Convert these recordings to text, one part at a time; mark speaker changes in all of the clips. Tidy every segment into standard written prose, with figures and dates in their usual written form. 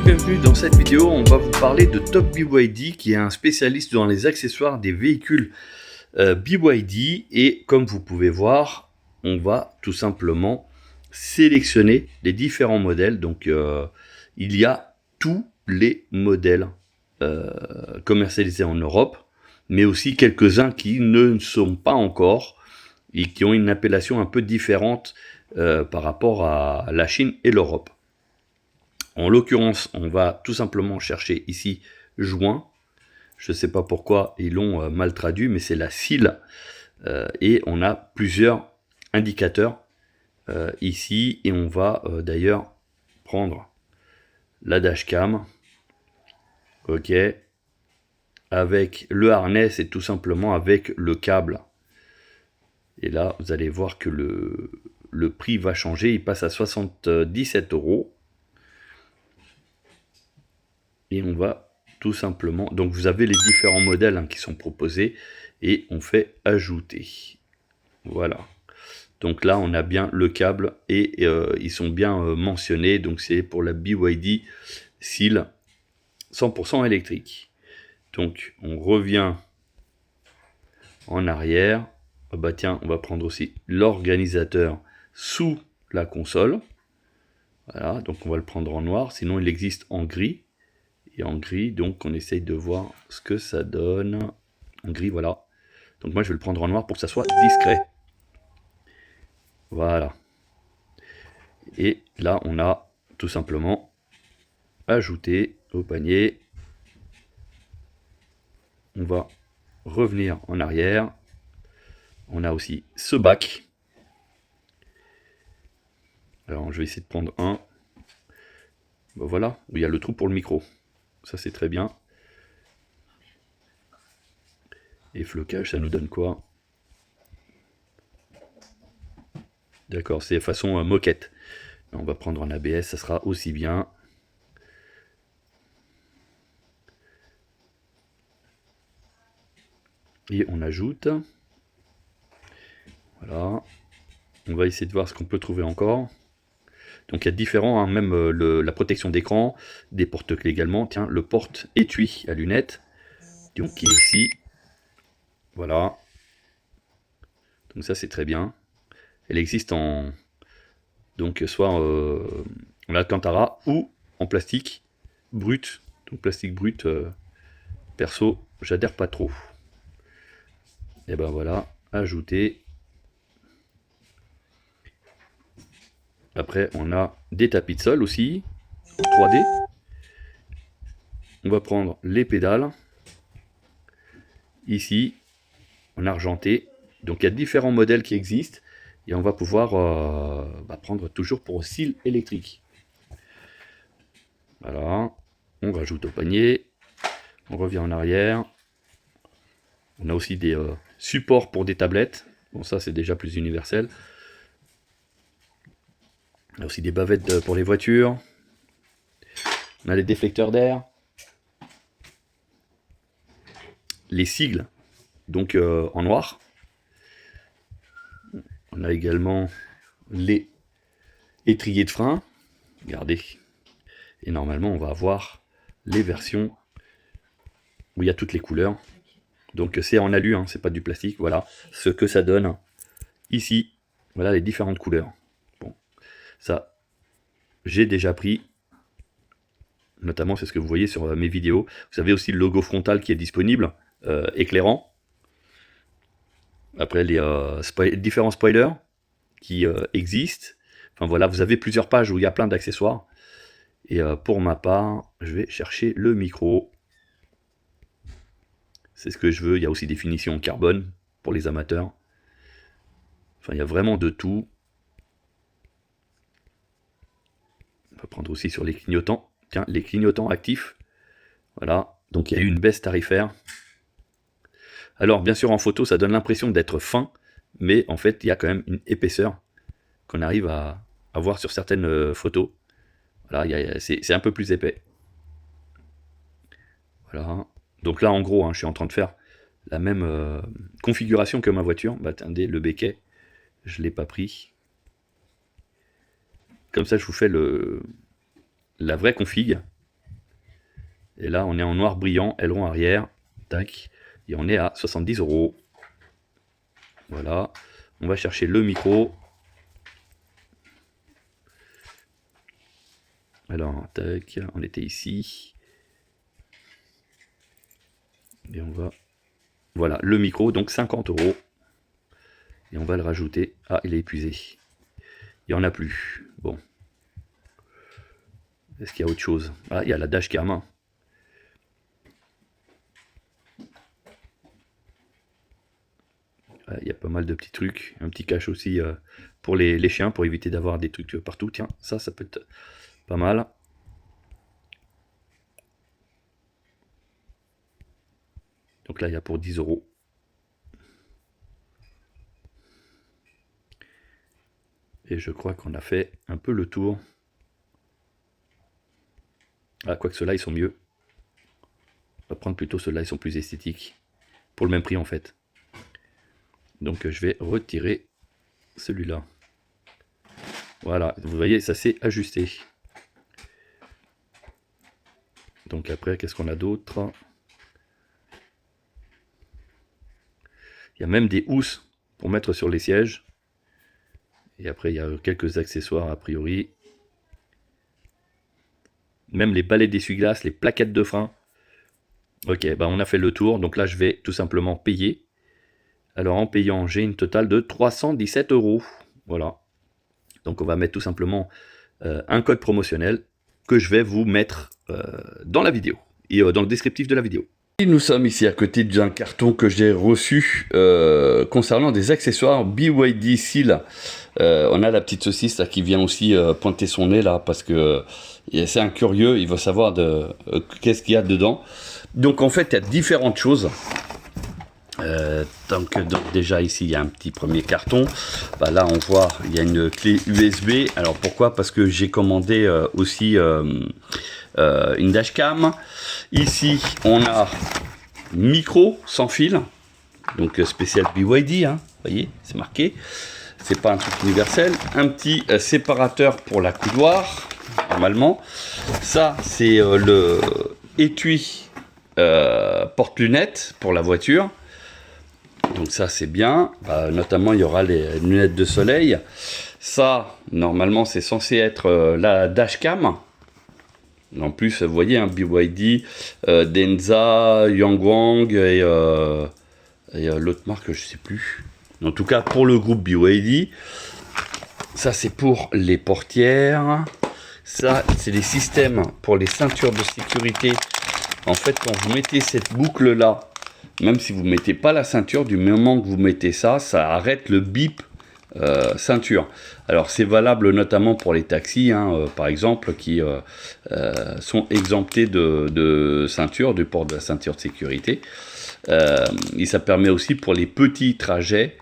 Speaker 1: bienvenue dans cette vidéo. On va vous parler de Top BYD qui est un spécialiste dans les accessoires des véhicules BYD. Et comme vous pouvez voir, on va tout simplement sélectionner les différents modèles. Donc il y a tous les modèles commercialisés en Europe, mais aussi quelques-uns qui ne sont pas encore et qui ont une appellation un peu différente par rapport à la Chine et l'Europe. En l'occurrence, on va tout simplement chercher ici joint. Je ne sais pas pourquoi ils l'ont mal traduit, mais c'est la cile. Et on a plusieurs indicateurs ici. Et on va d'ailleurs prendre la dashcam. OK. Avec le harnais, c'est tout simplement avec le câble. Et là, vous allez voir que le prix va changer. Il passe à 77 €. Et on va tout simplement... Donc vous avez les différents modèles qui sont proposés. Et on fait ajouter. Voilà. Donc là, on a bien le câble. Et ils sont bien mentionnés. Donc c'est pour la BYD Seal 100% électrique. Donc on revient en arrière. Ah bah tiens, on va prendre aussi l'organisateur sous la console. Voilà, donc on va le prendre en noir. Sinon, il existe en gris. Et en gris, donc on essaye de voir ce que ça donne. En gris, voilà. Donc moi, je vais le prendre en noir pour que ça soit discret. Voilà. Et là, on a tout simplement ajouté au panier. On va revenir en arrière. On a aussi ce bac. Alors, je vais essayer de prendre un. Ben voilà, où il y a le trou pour le micro. Ça, c'est très bien. Et flocage, ça nous donne quoi? D'accord, c'est façon moquette. On va prendre un ABS, ça sera aussi bien. Et on ajoute. Voilà. On va essayer de voir ce qu'on peut trouver encore. Donc il y a différents, hein, même la protection d'écran, des porte-clés également. Tiens, le porte-étui à lunettes, donc qui est ici. Voilà. Donc ça c'est très bien. Elle existe en donc soit en Alcantara ou en plastique brut. Donc plastique brut, perso, j'adhère pas trop. Et ben voilà, ajouter. Après, on a des tapis de sol aussi, 3D. On va prendre les pédales, ici, en argenté. Donc, il y a différents modèles qui existent. Et on va pouvoir prendre toujours pour cils électrique. Voilà. On rajoute au panier. On revient en arrière. On a aussi des supports pour des tablettes. Bon, ça, c'est déjà plus universel. On a aussi des bavettes pour les voitures. On a les déflecteurs d'air. Les sigles, donc en noir. On a également les étriers de frein. Regardez. Et normalement, on va avoir les versions où il y a toutes les couleurs. Donc c'est en alu, hein, c'est pas du plastique. Voilà ce que ça donne ici. Voilà les différentes couleurs. Bon, ça, j'ai déjà pris. Notamment, c'est ce que vous voyez sur mes vidéos. Vous avez aussi le logo frontal qui est disponible, éclairant. Après, les différents spoilers qui existent. Enfin voilà, vous avez plusieurs pages où il y a plein d'accessoires. Et pour ma part, je vais chercher le micro. C'est ce que je veux. Il y a aussi des finitions en carbone pour les amateurs. Enfin, il y a vraiment de tout. On va prendre aussi sur les clignotants. Tiens, les clignotants actifs. Voilà. Donc, il y a eu une baisse tarifaire. Alors, bien sûr, en photo, ça donne l'impression d'être fin. Mais en fait, il y a quand même une épaisseur qu'on arrive à voir sur certaines photos. Voilà, c'est un peu plus épais. Voilà. Donc là, en gros, hein, je suis en train de faire la même configuration que ma voiture. Bah, attendez, le béquet, je ne l'ai pas pris. Comme ça, je vous fais la vraie config. Et là, on est en noir brillant, aileron arrière. Tac. Et on est à 70 €. Voilà. On va chercher le micro. Alors, tac, on était ici. Et on va... Voilà, le micro, donc 50 €. Et on va le rajouter. Ah, il est épuisé. Il n'y en a plus. Bon. Est-ce qu'il y a autre chose? Ah, il y a la dashcam. Hein. Il y a pas mal de petits trucs. Un petit cache aussi pour les chiens, pour éviter d'avoir des trucs partout. Tiens, ça peut être pas mal. Donc là, il y a pour 10 €. Et je crois qu'on a fait un peu le tour. Ah, quoique ceux-là, ils sont mieux. On va prendre plutôt ceux-là, ils sont plus esthétiques. Pour le même prix, en fait. Donc, je vais retirer celui-là. Voilà, vous voyez, ça s'est ajusté. Donc après, qu'est-ce qu'on a d'autre? Il y a même des housses pour mettre sur les sièges. Et après, il y a quelques accessoires a priori. Même les balais d'essuie-glace, les plaquettes de frein. Ok, bah on a fait le tour. Donc là, je vais tout simplement payer. Alors en payant, j'ai une totale de 317 €. Voilà. Donc on va mettre tout simplement un code promotionnel que je vais vous mettre dans la vidéo et dans le descriptif de la vidéo. Et nous sommes ici à côté d'un carton que j'ai reçu concernant des accessoires BYD Seal. On a la petite saucisse là qui vient aussi pointer son nez là parce que c'est un curieux, il veut savoir qu'est-ce qu'il y a dedans. Donc en fait il y a différentes choses. Donc déjà ici il y a un petit premier carton. Bah, là on voit il y a une clé USB. Alors pourquoi? Parce que j'ai commandé aussi une dashcam. Ici on a micro sans fil, donc spécial BYD, hein, vous voyez c'est marqué, c'est pas un truc universel. Un petit séparateur pour la coudoir normalement. Ça c'est le étui porte-lunettes pour la voiture. Donc ça c'est bien, notamment il y aura les lunettes de soleil. Ça normalement c'est censé être la dashcam. En plus vous voyez un BYD, Denza, Yangwang et l'autre marque je sais plus. En tout cas pour le groupe BYD. Ça c'est pour les portières. Ça c'est les systèmes pour les ceintures de sécurité. En fait quand vous mettez cette boucle là, même si vous ne mettez pas la ceinture, du moment que vous mettez ça, ça arrête le bip ceinture. Alors c'est valable notamment pour les taxis, hein, par exemple, qui sont exemptés de ceinture, du port de la ceinture de sécurité. Et ça permet aussi pour les petits trajets,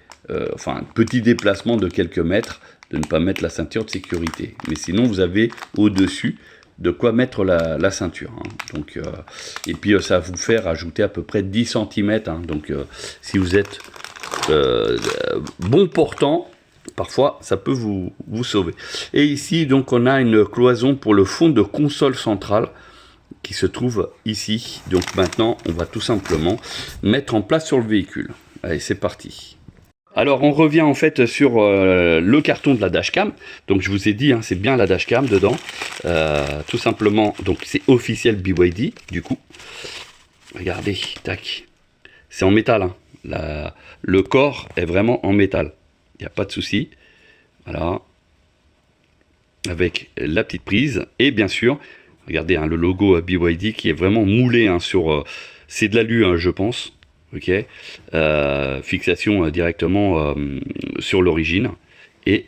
Speaker 1: enfin petits déplacements de quelques mètres, de ne pas mettre la ceinture de sécurité. Mais sinon vous avez au-dessus de quoi mettre la ceinture. Hein. Donc, et puis ça va vous faire rajouter à peu près 10 cm. Hein. Donc si vous êtes bon portant, parfois ça peut vous sauver. Et ici donc on a une cloison pour le fond de console centrale qui se trouve ici. Donc maintenant on va tout simplement mettre en place sur le véhicule. Allez c'est parti. Alors on revient en fait sur le carton de la dashcam. Donc je vous ai dit, hein, c'est bien la dashcam dedans. Tout simplement, donc c'est officiel BYD du coup. Regardez, tac. C'est en métal. Hein. Le corps est vraiment en métal. Il n'y a pas de souci. Voilà. Avec la petite prise. Et bien sûr, regardez hein, le logo BYD qui est vraiment moulé hein, sur... c'est de l'alu, hein, je pense. Ok, fixation directement sur l'origine et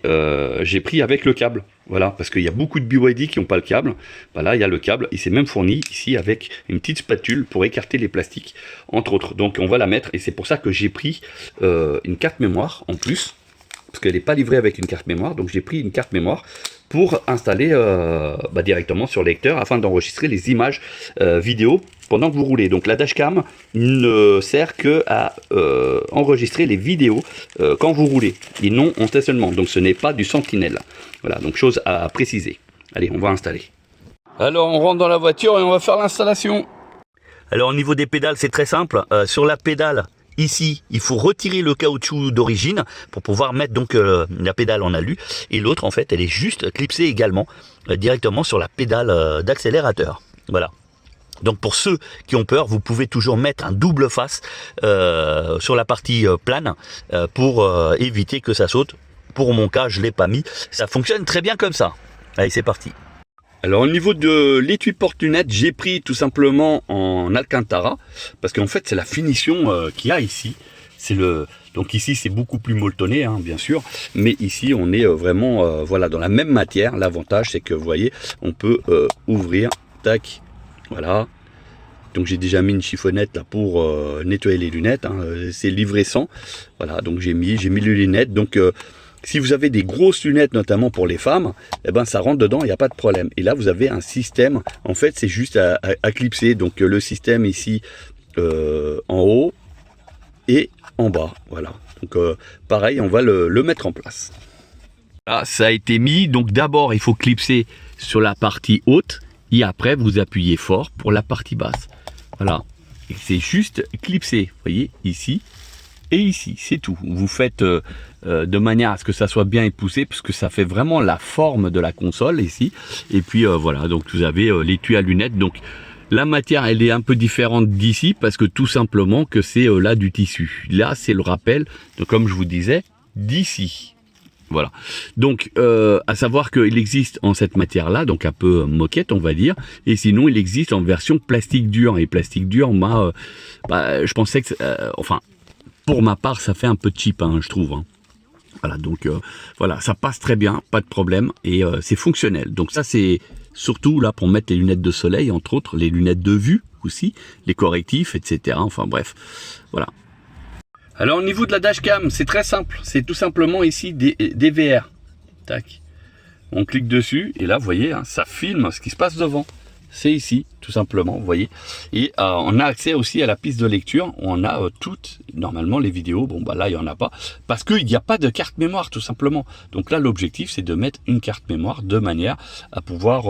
Speaker 1: j'ai pris avec le câble, voilà, parce qu'il y a beaucoup de BYD qui n'ont pas le câble. Voilà, il y a le câble, il s'est même fourni ici avec une petite spatule pour écarter les plastiques, entre autres. Donc on va la mettre et c'est pour ça que j'ai pris une carte mémoire en plus, parce qu'elle n'est pas livrée avec une carte mémoire, donc j'ai pris une carte mémoire pour installer directement sur le lecteur afin d'enregistrer les images vidéo pendant que vous roulez. Donc la dashcam ne sert que à enregistrer les vidéos quand vous roulez et non en stationnement. Donc ce n'est pas du sentinelle. Voilà, donc chose à préciser. Allez, on va installer. Alors on rentre dans la voiture et on va faire l'installation. Alors au niveau des pédales, c'est très simple. Sur la pédale, ici, il faut retirer le caoutchouc d'origine pour pouvoir mettre donc la pédale en alu. Et l'autre, en fait, elle est juste clipsée également directement sur la pédale d'accélérateur. Voilà. Donc pour ceux qui ont peur, vous pouvez toujours mettre un double face sur la partie plane pour éviter que ça saute. Pour mon cas, je ne l'ai pas mis. Ça fonctionne très bien comme ça. Allez, c'est parti. Alors au niveau de l'étui porte-lunettes, j'ai pris tout simplement en Alcantara parce qu'en fait c'est la finition qu'il y a ici. Donc ici c'est beaucoup plus molletonné hein, bien sûr, mais ici on est vraiment voilà dans la même matière. L'avantage c'est que vous voyez, on peut ouvrir, tac, voilà. Donc j'ai déjà mis une chiffonnette là pour nettoyer les lunettes. Hein. C'est livré sans. Voilà, donc j'ai mis les lunettes. Donc si vous avez des grosses lunettes, notamment pour les femmes, eh ben ça rentre dedans, il n'y a pas de problème. Et là, vous avez un système, en fait, c'est juste à clipser. Donc le système ici, en haut et en bas. Voilà. Donc pareil, on va le mettre en place. Là, ça a été mis. Donc d'abord, il faut clipser sur la partie haute. Et après, vous appuyez fort pour la partie basse. Voilà. Et c'est juste clipser. Vous voyez, ici. Et ici, c'est tout. Vous faites de manière à ce que ça soit bien époussé, parce que ça fait vraiment la forme de la console ici. Et puis voilà, donc vous avez l'étui à lunettes. Donc la matière, elle est un peu différente d'ici, parce que tout simplement que c'est là du tissu. Là, c'est le rappel, de, comme je vous disais, d'ici. Voilà. Donc, à savoir qu'il existe en cette matière-là, donc un peu moquette, on va dire, et sinon, il existe en version plastique dur. Et plastique dur, moi, je pensais que, enfin, pour ma part, ça fait un peu cheap, hein, je trouve. Hein. Voilà, donc voilà, ça passe très bien, pas de problème, et c'est fonctionnel. Donc ça, c'est surtout là pour mettre les lunettes de soleil, entre autres, les lunettes de vue aussi, les correctifs, etc. Enfin bref, voilà. Alors au niveau de la dashcam, c'est très simple. C'est tout simplement ici des VR. Tac. On clique dessus, et là, vous voyez, hein, ça filme ce qui se passe devant. C'est ici, tout simplement, vous voyez. Et on a accès aussi à la piste de lecture. On a toutes, normalement, les vidéos. Bon, bah là, il n'y en a pas. Parce qu'il n'y a pas de carte mémoire, tout simplement. Donc là, l'objectif, c'est de mettre une carte mémoire de manière à pouvoir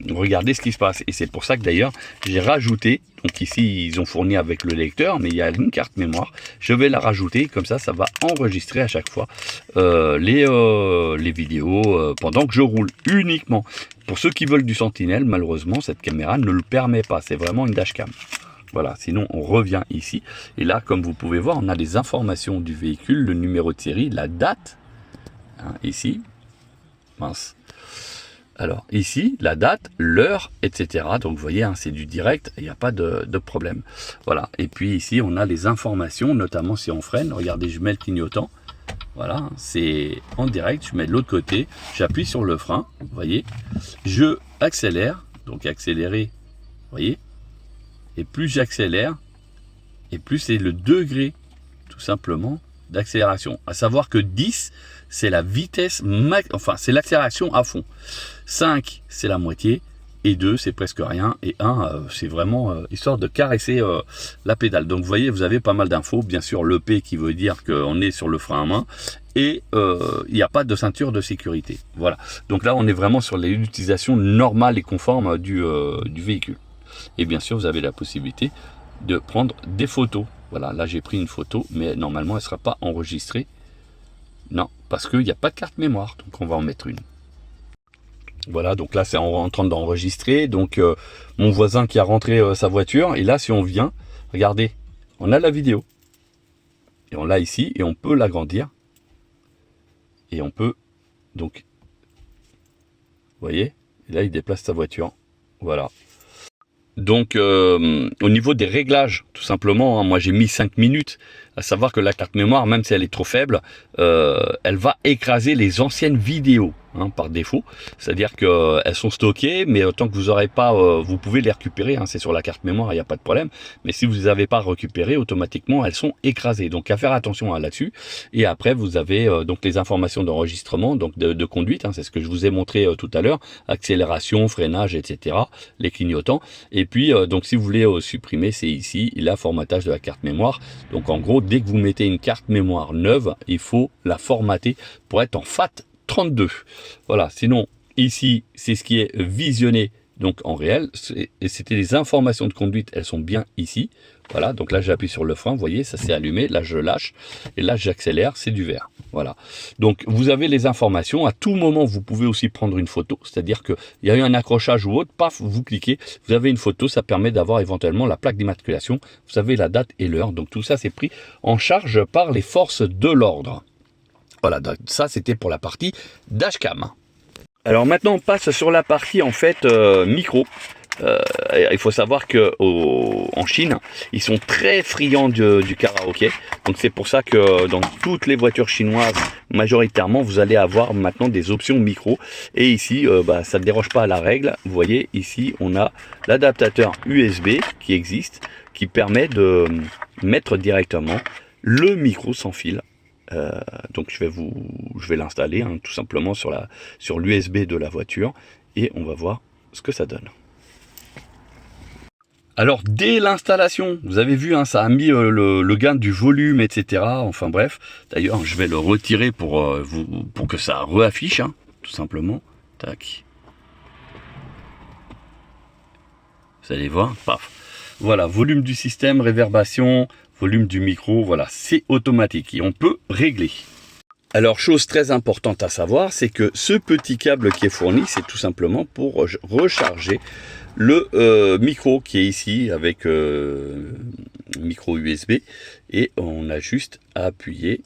Speaker 1: regarder ce qui se passe. Et c'est pour ça que, d'ailleurs, j'ai rajouté. Donc ici, ils ont fourni avec le lecteur, mais il y a une carte mémoire. Je vais la rajouter. Comme ça va enregistrer à chaque fois les vidéos pendant que je roule uniquement. Pour ceux qui veulent du Sentinelle, malheureusement, cette caméra ne le permet pas. C'est vraiment une dashcam. Voilà, sinon on revient ici. Et là, comme vous pouvez voir, on a les informations du véhicule, le numéro de série, la date. Hein, ici. Mince. Alors, ici, la date, l'heure, etc. Donc, vous voyez, hein, c'est du direct, il n'y a pas de problème. Voilà. Et puis ici, on a les informations, notamment si on freine. Regardez, je mets le clignotant. Voilà, c'est en direct, je mets de l'autre côté, j'appuie sur le frein, vous voyez, je accélère, donc accélérer, vous voyez, et plus j'accélère, et plus c'est le degré, tout simplement, d'accélération. À savoir que 10, c'est la vitesse max, enfin, c'est l'accélération à fond. 5, c'est la moitié, et 2, c'est presque rien, et 1, c'est vraiment histoire de caresser la pédale. Donc vous voyez, vous avez pas mal d'infos, bien sûr le P qui veut dire qu'on est sur le frein à main, et il n'y a pas de ceinture de sécurité. Voilà, donc là on est vraiment sur l'utilisation normale et conforme du véhicule. Et bien sûr vous avez la possibilité de prendre des photos. Voilà, là j'ai pris une photo, mais normalement elle ne sera pas enregistrée. Non, parce qu'il n'y a pas de carte mémoire, donc on va en mettre une. Voilà, donc là c'est en train d'enregistrer. Donc mon voisin qui a rentré sa voiture. Et là, si on vient, regardez, on a la vidéo. Et on l'a ici et on peut l'agrandir. Et on peut, donc, vous voyez, et là il déplace sa voiture. Voilà. Donc au niveau des réglages, tout simplement, hein, moi j'ai mis 5 minutes. À savoir que la carte mémoire, même si elle est trop faible, elle va écraser les anciennes vidéos. Hein, par défaut, c'est-à-dire qu'elles sont stockées, mais tant que vous n'aurez pas, vous pouvez les récupérer, hein, c'est sur la carte mémoire, il n'y a pas de problème, mais si vous ne les avez pas récupérées, automatiquement elles sont écrasées, donc à faire attention là-dessus. Et après vous avez donc les informations d'enregistrement, donc de conduite, hein, c'est ce que je vous ai montré tout à l'heure, accélération, freinage, etc., les clignotants. Et puis donc si vous voulez supprimer, c'est ici, la formatage de la carte mémoire. Donc en gros, dès que vous mettez une carte mémoire neuve, il faut la formater pour être en FAT32. Voilà, sinon ici c'est ce qui est visionné Donc en réel, c'était les informations de conduite, elles sont bien ici. Voilà, donc là j'appuie sur le frein, vous voyez, ça s'est allumé, là je lâche, et là j'accélère, c'est du vert. Voilà. Donc vous avez les informations, à tout moment vous pouvez aussi prendre une photo, c'est-à-dire qu'il y a eu un accrochage ou autre, paf, vous cliquez, vous avez une photo, ça permet d'avoir éventuellement la plaque d'immatriculation, vous avez la date et l'heure, donc tout ça c'est pris en charge par les forces de l'ordre. Voilà, donc ça c'était pour la partie dashcam. Alors maintenant on passe sur la partie en fait micro. Il faut savoir que en Chine, ils sont très friands du karaoké. Donc c'est pour ça que dans toutes les voitures chinoises, majoritairement, vous allez avoir maintenant des options micro. Et ici, ça ne déroge pas à la règle. Vous voyez, ici, on a l'adaptateur USB qui existe, qui permet de mettre directement le micro sans fil. Donc je vais l'installer hein, tout simplement sur l'USB de la voiture et on va voir ce que ça donne. Alors dès l'installation, vous avez vu, hein, ça a mis le gain du volume, etc. Enfin bref, d'ailleurs je vais le retirer pour que ça réaffiche, hein, tout simplement. Tac. Vous allez voir, paf. Voilà, volume du système, réverbération, volume du micro, voilà, c'est automatique et on peut régler. Alors, chose très importante à savoir, c'est que ce petit câble qui est fourni, c'est tout simplement pour recharger le micro qui est ici avec micro USB. Et on a juste à appuyer.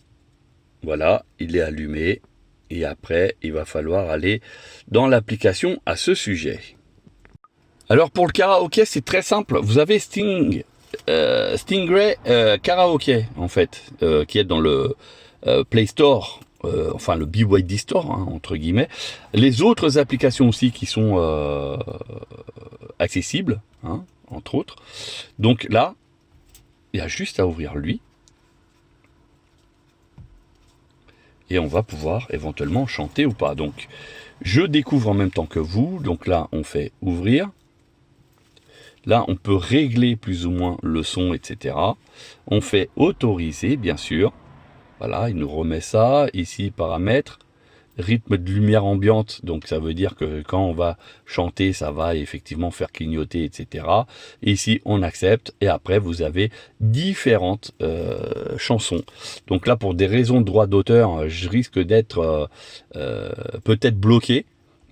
Speaker 1: Voilà, il est allumé. Et après, il va falloir aller dans l'application à ce sujet. Alors, pour le karaoké, c'est très simple. Vous avez Stingray Karaoke, en fait, qui est dans le Play Store, enfin le BYD Store, hein, entre guillemets. Les autres applications aussi qui sont accessibles, hein, entre autres. Donc là, il y a juste à ouvrir lui. Et on va pouvoir éventuellement chanter ou pas. Donc, je découvre en même temps que vous. Donc là, on fait ouvrir. Là, on peut régler plus ou moins le son, etc. On fait autoriser, bien sûr. Voilà, il nous remet ça. Ici, paramètres. Rythme de lumière ambiante. Donc, ça veut dire que quand on va chanter, ça va effectivement faire clignoter, etc. Et ici, on accepte. Et après, vous avez différentes chansons. Donc là, pour des raisons de droit d'auteur, je risque d'être peut-être bloqué.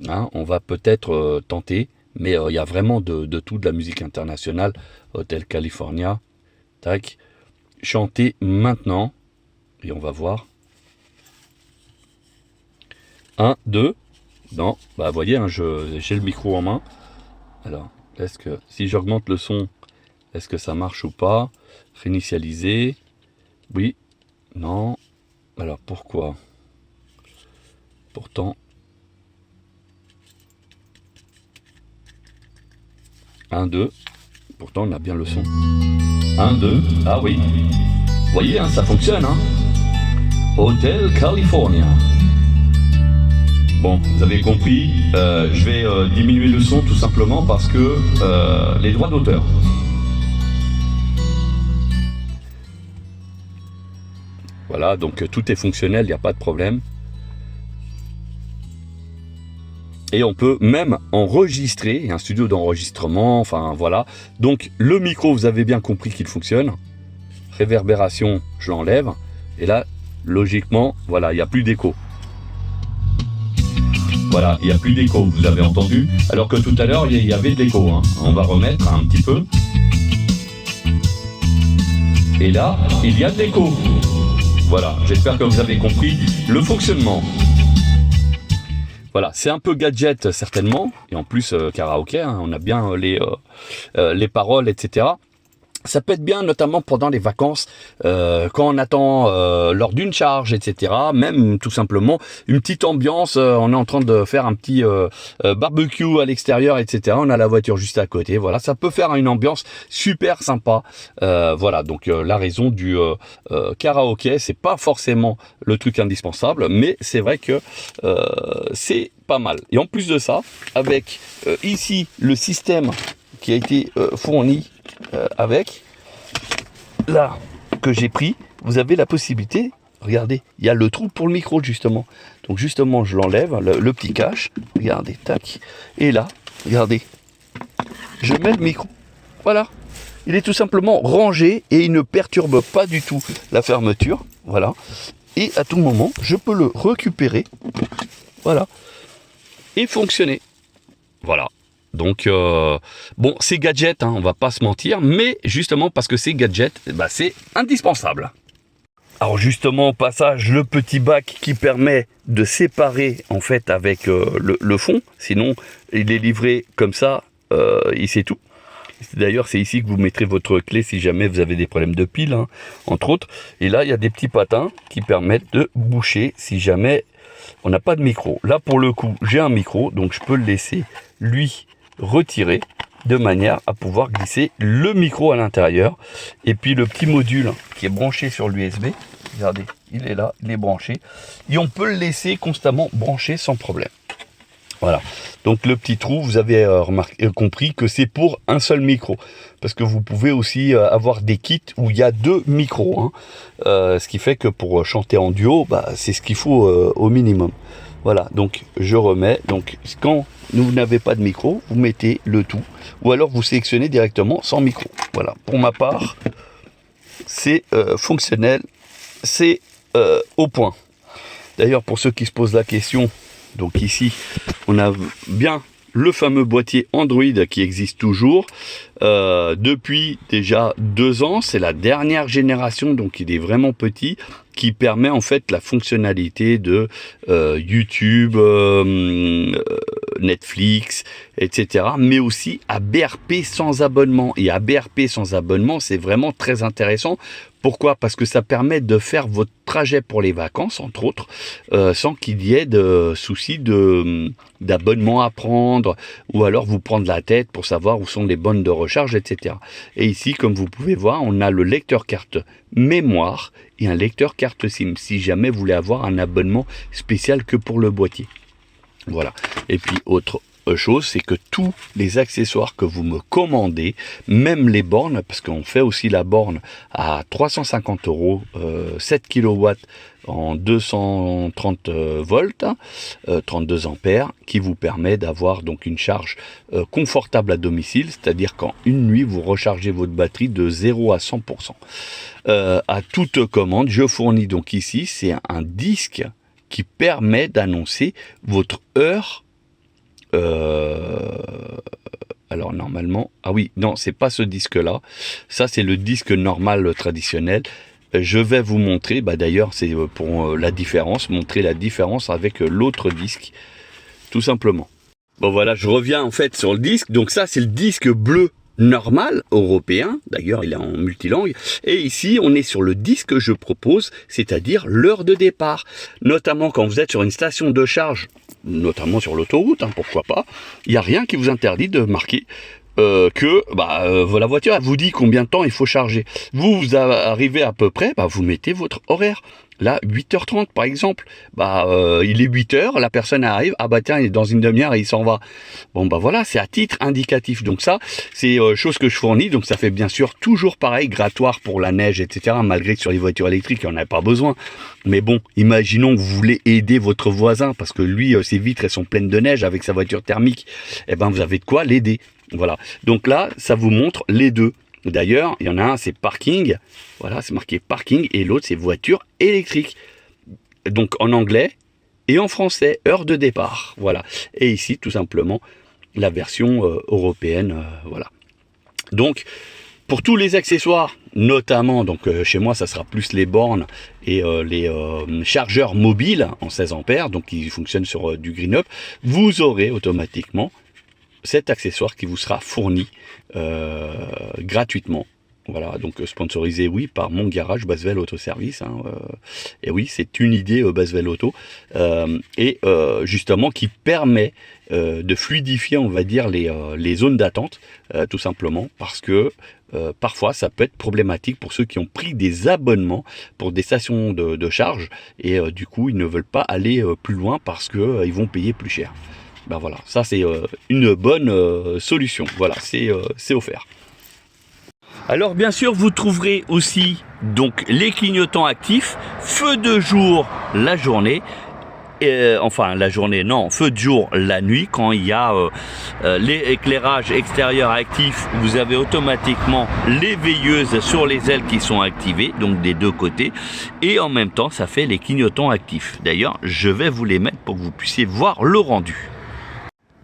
Speaker 1: Hein, on va peut-être tenter. Mais il y a vraiment de tout, de la musique internationale. Hotel California. Tac. Chanter maintenant. Et on va voir. 1, 2. Non, bah vous voyez, hein, j'ai le micro en main. Alors, est-ce que si j'augmente le son, est-ce que ça marche ou pas? Réinitialiser. Oui. Non. Alors pourquoi? Pourtant. 1, 2. Pourtant, on a bien le son. 1, 2. Ah oui. Vous voyez, hein, ça fonctionne. Hein. Hotel California. Bon, vous avez compris. Je vais diminuer le son tout simplement parce que les droits d'auteur. Voilà, donc tout est fonctionnel, il n'y a pas de problème. Et on peut même enregistrer, un studio d'enregistrement, enfin voilà. Donc le micro, vous avez bien compris qu'il fonctionne. Réverbération, je l'enlève. Et là, logiquement, voilà, il n'y a plus d'écho. Voilà, il n'y a plus d'écho, vous avez entendu. Alors que tout à l'heure, il y avait de l'écho. Hein. On va remettre un petit peu. Et là, il y a de l'écho. Voilà, j'espère que vous avez compris le fonctionnement. Voilà, c'est un peu gadget certainement, et en plus karaoké, hein, on a bien les paroles, etc. Ça peut être bien, notamment pendant les vacances, quand on attend lors d'une charge, etc. Même tout simplement une petite ambiance, on est en train de faire un petit barbecue à l'extérieur, etc. On a la voiture juste à côté, voilà, ça peut faire une ambiance super sympa. Voilà, donc la raison du karaoké, c'est pas forcément le truc indispensable, mais c'est vrai que c'est pas mal. Et en plus de ça, avec ici le système qui a été fourni avec là que j'ai pris, vous avez la possibilité, regardez, il y a le trou pour le micro justement, donc justement je l'enlève, le petit cache, regardez, tac, et là, regardez, je mets le micro. Voilà. Il est tout simplement rangé et il ne perturbe pas du tout la fermeture. Voilà. Et à tout moment, je peux le récupérer. Voilà. Et fonctionner. Voilà. Donc, bon, c'est gadget, hein, on va pas se mentir. Mais justement, parce que c'est gadget, bah, c'est indispensable. Alors justement, au passage, le petit bac qui permet de séparer en fait avec le fond. Sinon, il est livré comme ça, et c'est tout. D'ailleurs, c'est ici que vous mettrez votre clé si jamais vous avez des problèmes de pile, hein, entre autres. Et là, il y a des petits patins qui permettent de boucher si jamais on n'a pas de micro. Là, pour le coup, j'ai un micro, donc je peux le laisser, lui, retirer de manière à pouvoir glisser le micro à l'intérieur. Et puis, le petit module qui est branché sur l'USB, regardez, il est là, il est branché. Et on peut le laisser constamment branché sans problème. Voilà, donc le petit trou, vous avez compris que c'est pour un seul micro. Parce que vous pouvez aussi avoir des kits où il y a 2 micros. Hein. Ce qui fait que pour chanter en duo, bah, c'est ce qu'il faut au minimum. Voilà, donc je remets. Donc quand vous n'avez pas de micro, vous mettez le tout. Ou alors vous sélectionnez directement sans micro. Voilà, pour ma part, c'est fonctionnel, c'est au point. D'ailleurs, pour ceux qui se posent la question... Donc ici, on a bien le fameux boîtier Android qui existe toujours depuis déjà 2 ans. C'est la dernière génération, donc il est vraiment petit, qui permet en fait la fonctionnalité de YouTube, Netflix, etc. Mais aussi ABRP sans abonnement. Et ABRP sans abonnement, c'est vraiment très intéressant. Pourquoi? Parce que ça permet de faire votre trajet pour les vacances, entre autres, sans qu'il y ait de soucis d'abonnement à prendre, ou alors vous prendre la tête pour savoir où sont les bornes de recharge, etc. Et ici, comme vous pouvez voir, on a le lecteur carte mémoire et un lecteur carte SIM, si jamais vous voulez avoir un abonnement spécial que pour le boîtier. Voilà. Et puis, autre chose, c'est que tous les accessoires que vous me commandez, même les bornes, parce qu'on fait aussi la borne à 350 €, 7 kW en 230 volts, 32 ampères, qui vous permet d'avoir donc une charge confortable à domicile, c'est-à-dire qu'en une nuit, vous rechargez votre batterie de 0 à 100%. À toute commande, je fournis donc ici, c'est un disque qui permet d'annoncer votre heure. Alors normalement, ah oui, non, c'est pas ce disque-là. Ça, c'est le disque normal traditionnel. Je vais vous montrer, bah d'ailleurs, c'est pour la différence, montrer la différence avec l'autre disque, tout simplement. Bon voilà, je reviens en fait sur le disque. Donc ça, c'est le disque bleu normal européen, d'ailleurs il est en multilangue, et ici on est sur le disque que je propose, c'est-à-dire l'heure de départ, notamment quand vous êtes sur une station de charge, notamment sur l'autoroute, hein, pourquoi pas, il n'y a rien qui vous interdit de marquer que la voiture elle vous dit combien de temps il faut charger. Vous arrivez à peu près, vous mettez votre horaire. Là, 8h30 par exemple, il est 8h, la personne arrive, tiens, il est dans une demi-heure et il s'en va. Bon voilà, c'est à titre indicatif. Donc ça, c'est chose que je fournis, donc ça fait bien sûr toujours pareil, grattoire pour la neige, etc. Malgré que sur les voitures électriques, il n'y en a pas besoin. Mais bon, imaginons que vous voulez aider votre voisin, parce que lui, ses vitres, elles sont pleines de neige avec sa voiture thermique. Vous avez de quoi l'aider. Voilà, donc là, ça vous montre les deux. D'ailleurs, il y en a un, c'est parking, voilà, c'est marqué parking, et l'autre, c'est voiture électrique. Donc en anglais et en français, heure de départ, voilà. Et ici, tout simplement, la version européenne, voilà. Donc, pour tous les accessoires, notamment, donc chez moi, ça sera plus les bornes et les chargeurs mobiles en 16 ampères, donc qui fonctionnent sur du Green Up, vous aurez automatiquement cet accessoire qui vous sera fourni gratuitement. Voilà, donc sponsorisé, oui, par Mon Garage Basvel Autoservice. Et oui, c'est une idée Basvel Auto. Justement, qui permet de fluidifier, on va dire, les zones d'attente, tout simplement, parce que parfois, ça peut être problématique pour ceux qui ont pris des abonnements pour des stations de charge, et du coup, ils ne veulent pas aller plus loin parce qu'ils vont payer plus cher. Voilà, ça c'est une bonne solution. Voilà, c'est offert. Alors bien sûr, vous trouverez aussi donc les clignotants actifs, feu de jour la journée enfin la journée, non, feu de jour la nuit, quand il y a l'éclairage extérieur actif, vous avez automatiquement les veilleuses sur les ailes qui sont activées, donc des deux côtés, et en même temps ça fait les clignotants actifs. D'ailleurs, je vais vous les mettre pour que vous puissiez voir le rendu.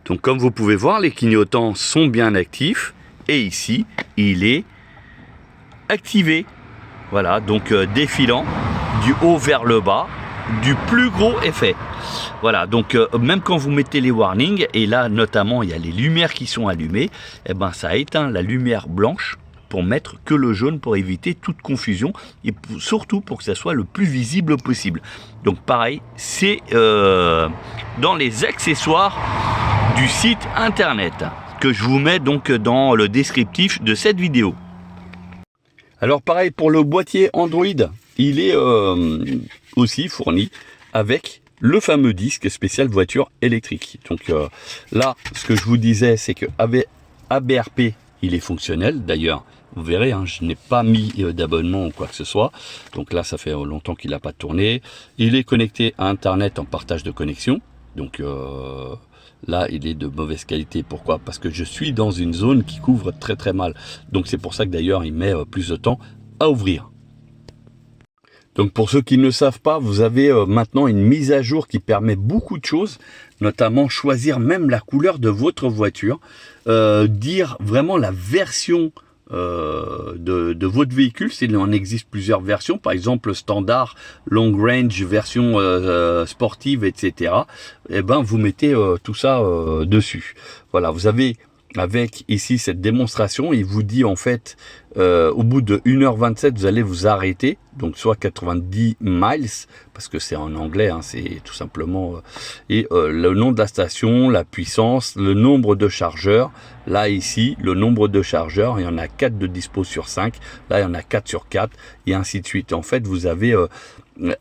Speaker 1: Donc comme vous pouvez voir, les clignotants sont bien actifs, et ici, il est activé. Voilà, donc défilant du haut vers le bas, du plus gros effet. Voilà, donc même quand vous mettez les warnings, et là notamment il y a les lumières qui sont allumées, et ben ça éteint la lumière blanche pour mettre que le jaune, pour éviter toute confusion et surtout pour que ça soit le plus visible possible. Donc pareil, c'est dans les accessoires du site internet que je vous mets donc dans le descriptif de cette vidéo. Alors pareil pour le boîtier Android, il est aussi fourni avec le fameux disque spécial voiture électrique. Donc là, ce que je vous disais, c'est que ABRP, il est fonctionnel. D'ailleurs, vous verrez, hein, je n'ai pas mis d'abonnement ou quoi que ce soit. Donc là, ça fait longtemps qu'il n'a pas tourné. Il est connecté à Internet en partage de connexion. Donc là, il est de mauvaise qualité. Pourquoi? Parce que je suis dans une zone qui couvre très très mal. Donc c'est pour ça que d'ailleurs, il met plus de temps à ouvrir. Donc pour ceux qui ne savent pas, vous avez maintenant une mise à jour qui permet beaucoup de choses, notamment choisir même la couleur de votre voiture, dire vraiment la version de votre véhicule, s'il en existe plusieurs versions, par exemple standard, long range, version sportive, etc. Et ben vous mettez tout ça dessus. Voilà, vous avez avec ici cette démonstration, il vous dit en fait au bout de 1h27 vous allez vous arrêter, donc soit 90 miles, parce que c'est en anglais, hein, c'est tout simplement et le nom de la station, la puissance, le nombre de chargeurs. Là ici, le nombre de chargeurs, il y en a 4 de dispo sur 5, là il y en a 4 sur 4, et ainsi de suite. En fait, vous avez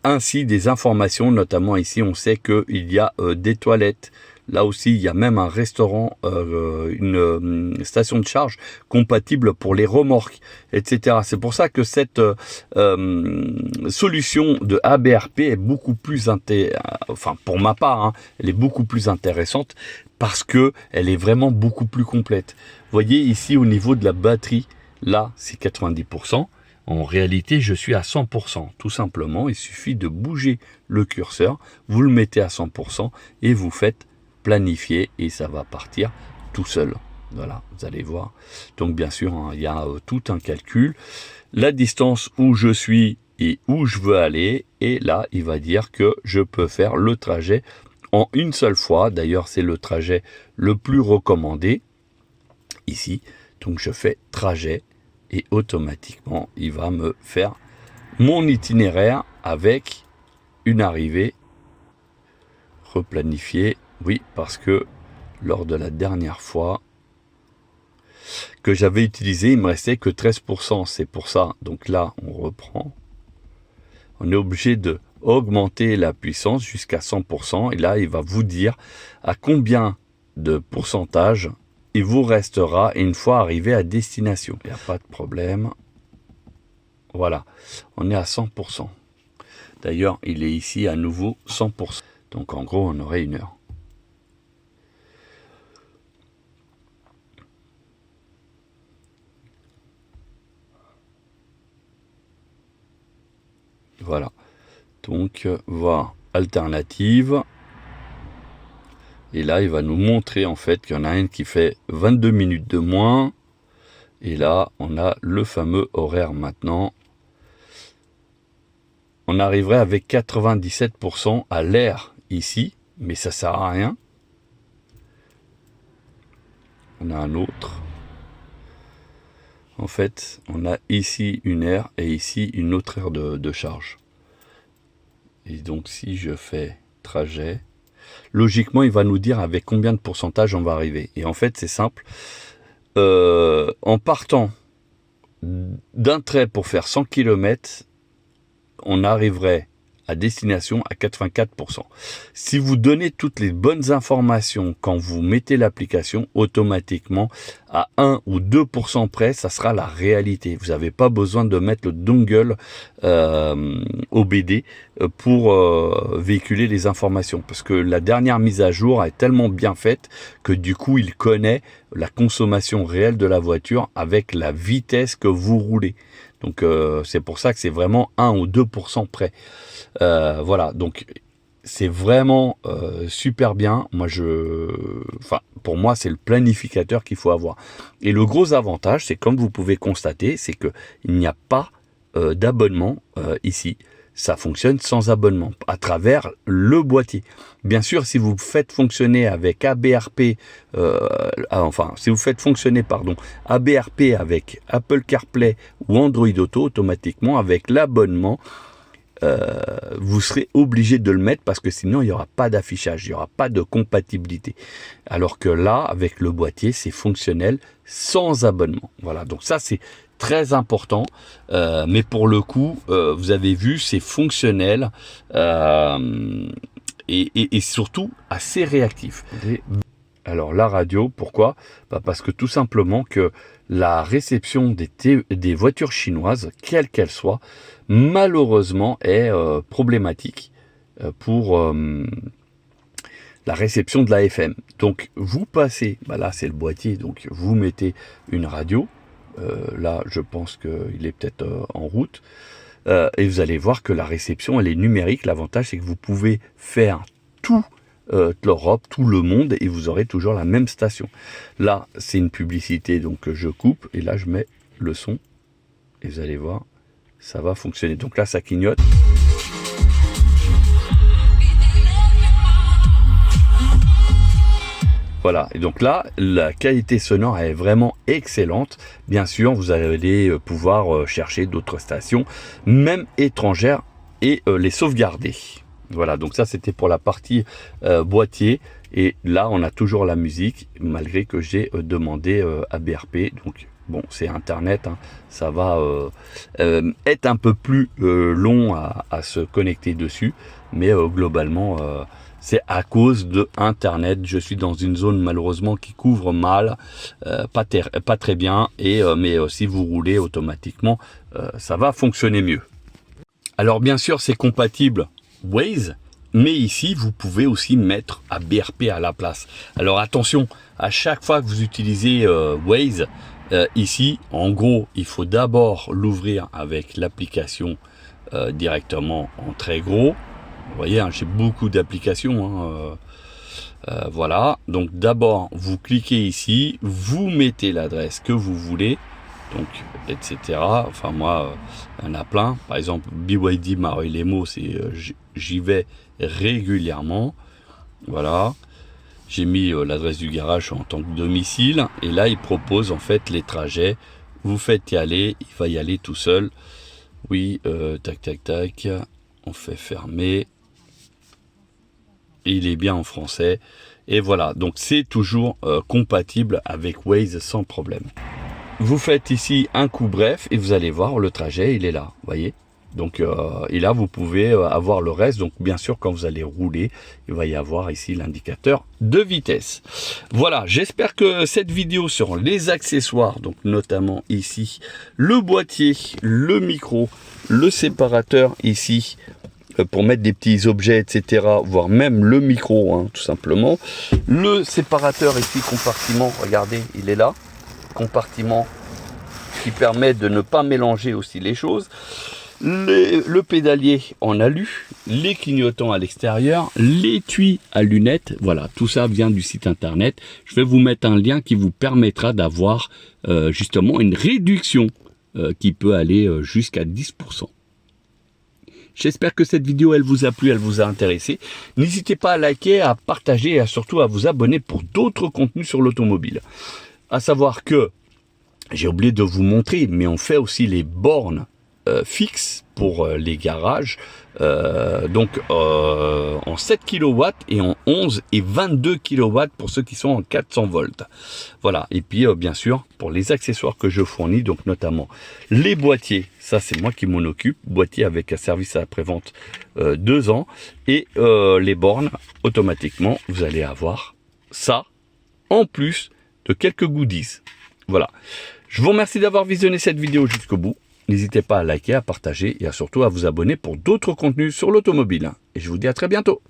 Speaker 1: ainsi des informations, notamment ici on sait qu'il y a des toilettes. Là aussi, il y a même un restaurant, une station de charge compatible pour les remorques, etc. C'est pour ça que cette solution de ABRP est beaucoup plus enfin pour ma part, hein, elle est beaucoup plus intéressante parce que elle est vraiment beaucoup plus complète. Vous voyez ici au niveau de la batterie, là c'est 90%. En réalité, je suis à 100%. Tout simplement, il suffit de bouger le curseur, vous le mettez à 100% et vous faites planifier et ça va partir tout seul. Voilà, vous allez voir. Donc bien sûr, hein, il y a tout un calcul, la distance où je suis et où je veux aller, et là il va dire que je peux faire le trajet en une seule fois. D'ailleurs, c'est le trajet le plus recommandé ici. Donc je fais trajet et automatiquement il va me faire mon itinéraire avec une arrivée replanifiée. Oui, parce que lors de la dernière fois que j'avais utilisé, il me restait que 13%. C'est pour ça. Donc là, on reprend. On est obligé de augmenter la puissance jusqu'à 100%. Et là, il va vous dire à combien de pourcentage il vous restera une fois arrivé à destination. Il n'y a pas de problème. Voilà, on est à 100%. D'ailleurs, il est ici à nouveau 100%. Donc en gros, on aurait 1 heure. Voilà, donc voir alternative, et là il va nous montrer en fait qu'il y en a une qui fait 22 minutes de moins, et là on a le fameux horaire maintenant. On arriverait avec 97% à l'air ici, mais ça sert à rien. On a un autre. En fait, on a ici une aire et ici une autre aire de charge. Et donc, si je fais trajet, logiquement, il va nous dire avec combien de pourcentage on va arriver. Et en fait, c'est simple. En partant d'un trait pour faire 100 km, on arriverait à destination à 84%. Si vous donnez toutes les bonnes informations quand vous mettez l'application, automatiquement, à 1 ou 2% près, ça sera la réalité. Vous n'avez pas besoin de mettre le dongle OBD pour véhiculer les informations, parce que la dernière mise à jour est tellement bien faite que du coup il connaît la consommation réelle de la voiture avec la vitesse que vous roulez. Donc c'est pour ça que c'est vraiment 1 ou 2% près. Voilà, donc c'est vraiment super bien. Pour moi, c'est le planificateur qu'il faut avoir. Et le gros avantage, c'est comme vous pouvez constater, c'est que il n'y a pas d'abonnement ici. Ça fonctionne sans abonnement à travers le boîtier. Bien sûr, si vous faites fonctionner avec ABRP, si vous faites fonctionner ABRP avec Apple CarPlay ou Android Auto, automatiquement avec l'abonnement, vous serez obligé de le mettre parce que sinon il n'y aura pas d'affichage, il n'y aura pas de compatibilité. Alors que là, avec le boîtier, c'est fonctionnel sans abonnement. Voilà, donc ça c'est très important. Mais pour le coup, vous avez vu, c'est fonctionnel et surtout assez réactif. Alors la radio, pourquoi ? Parce que tout simplement que la réception des voitures chinoises, quelles qu'elles soient, malheureusement est problématique pour la réception de la FM. Donc vous passez, là c'est le boîtier, donc vous mettez une radio, là je pense qu'il est peut-être en route, et vous allez voir que la réception elle est numérique. L'avantage c'est que vous pouvez faire tout l'Europe, tout le monde, et vous aurez toujours la même station. Là, c'est une publicité, donc je coupe, et là, je mets le son, et vous allez voir, ça va fonctionner. Donc là, ça clignote. Voilà, et donc là, la qualité sonore est vraiment excellente. Bien sûr, vous allez pouvoir chercher d'autres stations, même étrangères, et les sauvegarder. Voilà, donc ça c'était pour la partie boîtier, et là on a toujours la musique malgré que j'ai demandé ABRP. Donc bon, c'est internet, hein, ça va être un peu plus long à se connecter dessus, mais globalement c'est à cause de internet. Je suis dans une zone malheureusement qui couvre mal, pas très bien, mais si vous roulez automatiquement ça va fonctionner mieux. Alors bien sûr c'est compatible Waze, mais ici vous pouvez aussi mettre ABRP à la place. Alors attention, à chaque fois que vous utilisez Waze, ici en gros il faut d'abord l'ouvrir avec l'application directement en très gros. Vous voyez, hein, j'ai beaucoup d'applications, voilà, donc d'abord vous cliquez ici, vous mettez l'adresse que vous voulez, donc etc. Enfin moi il y en a plein, par exemple BYD Mareuil-les-Maux, j'y vais régulièrement. Voilà, j'ai mis l'adresse du garage en tant que domicile, et là il propose en fait les trajets. Vous faites y aller, il va y aller tout seul. Oui, tac, on fait fermer, il est bien en français, et voilà, donc c'est toujours compatible avec Waze sans problème. Vous faites ici un coup bref et vous allez voir le trajet, il est là, voyez. Donc et là vous pouvez avoir le reste. Donc bien sûr quand vous allez rouler, il va y avoir ici l'indicateur de vitesse. Voilà, j'espère que cette vidéo sur les accessoires, donc notamment ici le boîtier, le micro, le séparateur ici pour mettre des petits objets, etc., voire même le micro, hein, tout simplement. Le séparateur ici, compartiment, regardez, il est là. Compartiment qui permet de ne pas mélanger aussi les choses. Le pédalier en alu, les clignotants à l'extérieur, l'étui à lunettes, voilà, tout ça vient du site internet. Je vais vous mettre un lien qui vous permettra d'avoir justement une réduction qui peut aller jusqu'à 10%. J'espère que cette vidéo elle vous a plu, elle vous a intéressé. N'hésitez pas à liker, à partager et surtout à vous abonner pour d'autres contenus sur l'automobile. À savoir que, j'ai oublié de vous montrer, mais on fait aussi les bornes fixes pour les garages, donc en 7 kW et en 11 et 22 kW pour ceux qui sont en 400 volts. Voilà, et puis bien sûr, pour les accessoires que je fournis, donc notamment les boîtiers, ça c'est moi qui m'en occupe, boîtier avec un service à après-vente 2 ans, et les bornes, automatiquement, vous allez avoir ça, en plus de quelques goodies. Voilà. Je vous remercie d'avoir visionné cette vidéo jusqu'au bout. N'hésitez pas à liker, à partager et surtout à vous abonner pour d'autres contenus sur l'automobile. Et je vous dis à très bientôt.